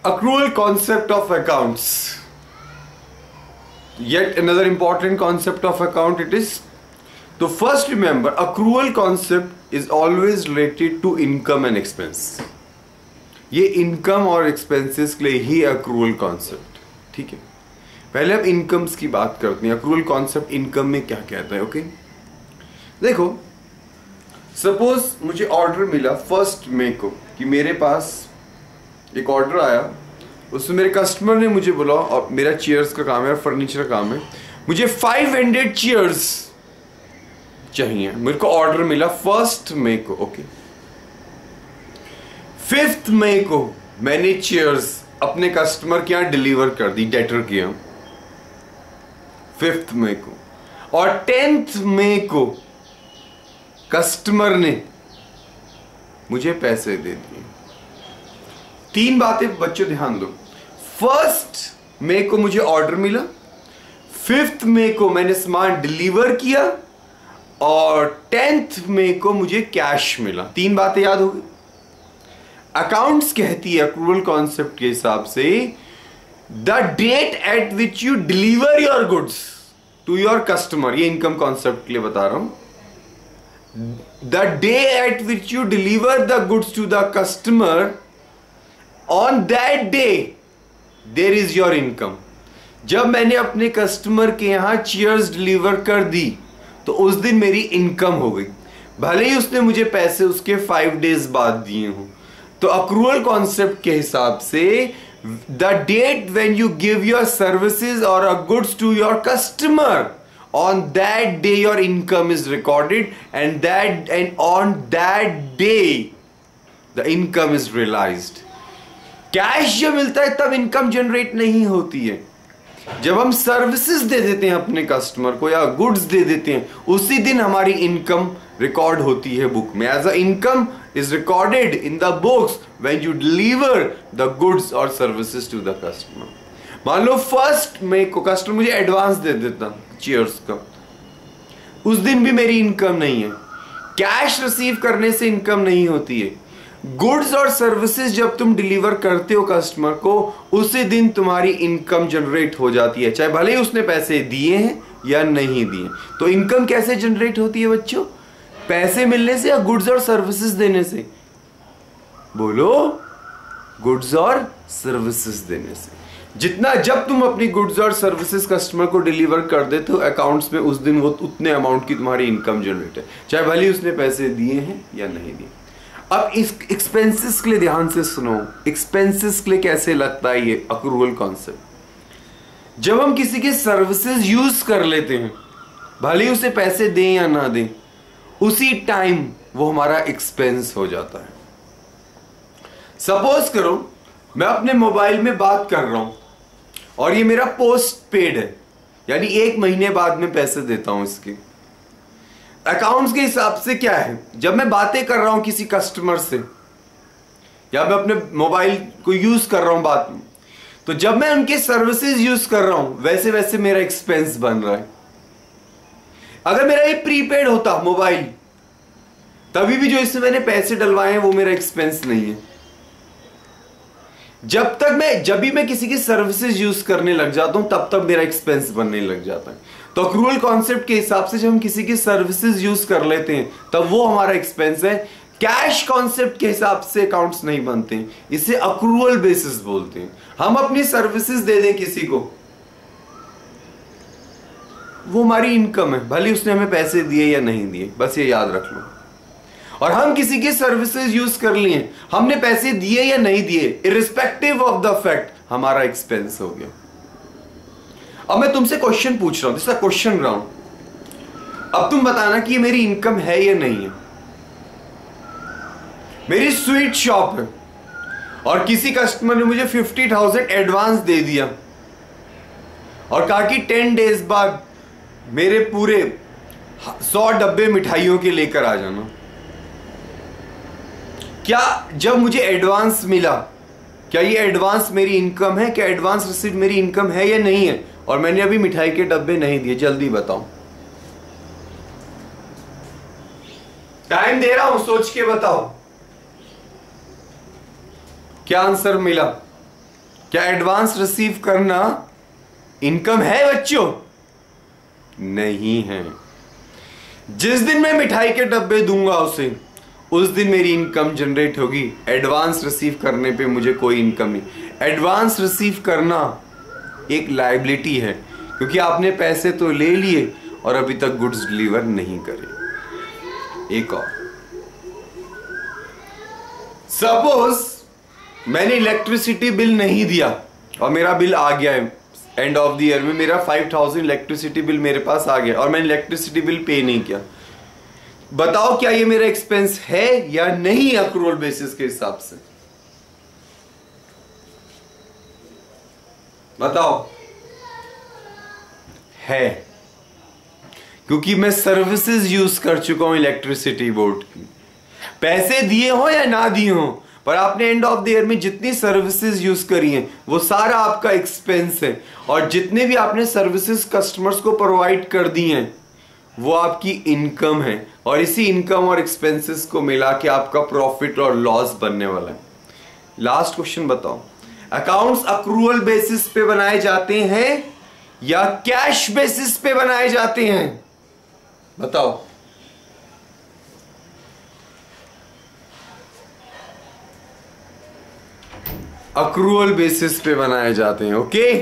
Accrual concept of accounts. Yet another important concept of account it is. So first remember, accrual concept is always related to income and expense. ये income और expenses के लिए ही accrual concept, ठीक है। पहले अब incomes की बात करते हैं। accrual concept income में क्या कहता है, ओके। देखो, suppose मुझे order मिला 1 मई को कि मेरे पास एक ऑर्डर आया, उसमें मेरे कस्टमर ने मुझे बोला, और मेरा चेयर्स का काम है, फर्नीचर का काम है, मुझे 500 चेयर्स चाहिए। मेरे को ऑर्डर मिला 1 मई को, ओके। 5 मई को मैंने चेयर्स अपने कस्टमर के यहाँ डिलीवर कर दी, डेटर के यहाँ 5 मई को, और 10 मई को कस्टमर ने मुझे पैसे दे दिए। 3 बातें बच्चों ध्यान दो। 1 मई को मुझे ऑर्डर मिला, 5 मई को मैंने सामान डिलीवर किया, और 10 मई को मुझे कैश मिला। 3 बातें याद हो गई। अकाउंट्स कहती है accrual कॉन्सेप्ट के हिसाब से, the date at which you deliver your goods to your customer, ये इनकम कॉन्सेप्ट के लिए बता रहा हूं। The day at which you deliver the goods to the customer, on that day there is your income. जब मैंने अपने customer के यहां चेयर्स डिलीवर कर दी तो उस दिन मेरी इनकम हो गई, भले ही उसने मुझे पैसे उसके 5 डेज बाद दिए हों। तो अक्रूअल कॉन्सेप्ट के हिसाब से the date when you give your services और uh goods to your customer, on that day your income is recorded, and on that day the income is realized. Cash जब मिलता है तब इनकम जनरेट नहीं होती है। जब हम सर्विसेज दे देते हैं अपने कस्टमर को या गुड्स दे देते हैं, उसी दिन हमारी इनकम रिकॉर्ड होती है बुक में। As a income is recorded in the books when you deliver the goods और सर्विसेज टू द कस्टमर। मान लो 1 मई को कस्टमर मुझे एडवांस दे देता चेयर्स का, उस दिन भी मेरी इनकम नहीं है। कैश रिसीव करने से इनकम नहीं होती है। गुड्स और सर्विसेज जब तुम डिलीवर करते हो कस्टमर को, उसी दिन तुम्हारी इनकम जनरेट हो जाती है, चाहे भले ही उसने पैसे दिए हैं या नहीं दिए। तो इनकम कैसे जनरेट होती है बच्चों? पैसे मिलने से या गुड्स और सर्विसेज देने से? बोलो, गुड्स और सर्विसेज देने से। जितना जब तुम अपनी गुड्स और सर्विसेज कस्टमर को डिलीवर कर देते हो अकाउंट्स में, उस दिन वो उतने अमाउंट की तुम्हारी इनकम जनरेट है, चाहे भले ही उसने पैसे दिए हैं या नहीं दिए। अब इस एक्सपेंसेस के लिए ध्यान से सुनो, एक्सपेंसेस के लिए कैसे लगता है ये अक्रूअल कॉन्सेप्ट। जब हम किसी के सर्विसेज यूज कर लेते हैं, भले ही उसे पैसे दें या ना दें, उसी टाइम वो हमारा एक्सपेंस हो जाता है। सपोज करो मैं अपने मोबाइल में बात कर रहा हूं और ये मेरा पोस्ट पेड है, यानी 1 महीने बाद में पैसे देता हूं इसके। अकाउंट्स के हिसाब से क्या है, जब मैं बातें कर रहा हूं किसी कस्टमर से या मैं अपने मोबाइल को यूज कर रहा हूं बात में, तो जब मैं उनके सर्विसेज यूज कर रहा हूं वैसे वैसे मेरा एक्सपेंस बन रहा है। अगर मेरा ये प्रीपेड होता मोबाइल, तभी भी जो इसमें मैंने पैसे डलवाए हैं वो मेरा एक्सपेंस नहीं है। जब भी मैं किसी की सर्विसेज यूज करने लग जाता हूं तब तक मेरा एक्सपेंस बनने लग जाता है। तो अक्रूअल कॉन्सेप्ट के हिसाब से जब हम किसी की सर्विसेज यूज कर लेते हैं तब वो हमारा एक्सपेंस है। कैश कॉन्सेप्ट के हिसाब से अकाउंट्स नहीं बनते हैं, इसे अक्रूअल बेसिस बोलते हैं। हम अपनी सर्विसेज दे दें किसी को, वो हमारी इनकम है, भले उसने हमें पैसे दिए या नहीं दिए, बस ये याद रख लो। और हम किसी की सर्विसेज यूज कर लिए, हमने पैसे दिए या नहीं दिए, इररिस्पेक्टिव ऑफ द फैक्ट हमारा एक्सपेंस हो गया। अब मैं तुमसे क्वेश्चन पूछ रहा हूं, this is a question round. अब तुम बताना कि ये मेरी इनकम है या नहीं है। मेरी स्वीट शॉप है और किसी कस्टमर ने मुझे 50,000 एडवांस दे दिया और कहा कि 10 डेज बाद मेरे पूरे 100 डब्बे मिठाइयों के लेकर आ जाना। क्या जब मुझे एडवांस मिला, क्या ये एडवांस मेरी इनकम है? क्या एडवांस रिसीव मेरी इनकम है या नहीं है? और मैंने अभी मिठाई के डब्बे नहीं दिए, जल्दी बताओ। टाइम दे रहा हूं, सोच के बताओ क्या आंसर मिला। क्या एडवांस रिसीव करना इनकम है बच्चों? नहीं है। जिस दिन मैं मिठाई के डब्बे दूंगा उसे, उस दिन मेरी इनकम जनरेट होगी। एडवांस रिसीव करने पे मुझे कोई इनकम नहीं। एडवांस रिसीव करना एक लायबिलिटी है, क्योंकि आपने पैसे तो ले लिए और अभी तक गुड्स डिलीवर नहीं करे। एक और, सपोज मैंने इलेक्ट्रिसिटी बिल नहीं दिया और मेरा बिल आ गया है एंड ऑफ द ईयर में, मेरा 5000 इलेक्ट्रिसिटी बिल मेरे पास आ गया और मैंने इलेक्ट्रिसिटी बिल पे नहीं किया। बताओ क्या ये मेरा एक्सपेंस है या नहीं अक्रूवल बेसिस के हिसाब से? बताओ। है, क्योंकि मैं सर्विसेज यूज कर चुका हूं इलेक्ट्रिसिटी बोर्ड की। पैसे दिए हो या ना दिए हो, पर आपने एंड ऑफ द ईयर में जितनी सर्विसेज यूज करी हैं वो सारा आपका एक्सपेंस है, और जितने भी आपने सर्विसेज कस्टमर्स को प्रोवाइड कर दी हैं वो आपकी इनकम है, और इसी इनकम और एक्सपेंसेस को मिला के आपका प्रॉफिट और लॉस बनने वाला है। लास्ट क्वेश्चन बताओ, अकाउंट्स अक्रूवल बेसिस पे बनाए जाते हैं या कैश बेसिस पे बनाए जाते हैं? बताओ। अक्रूवल बेसिस पे बनाए जाते हैं। ओके,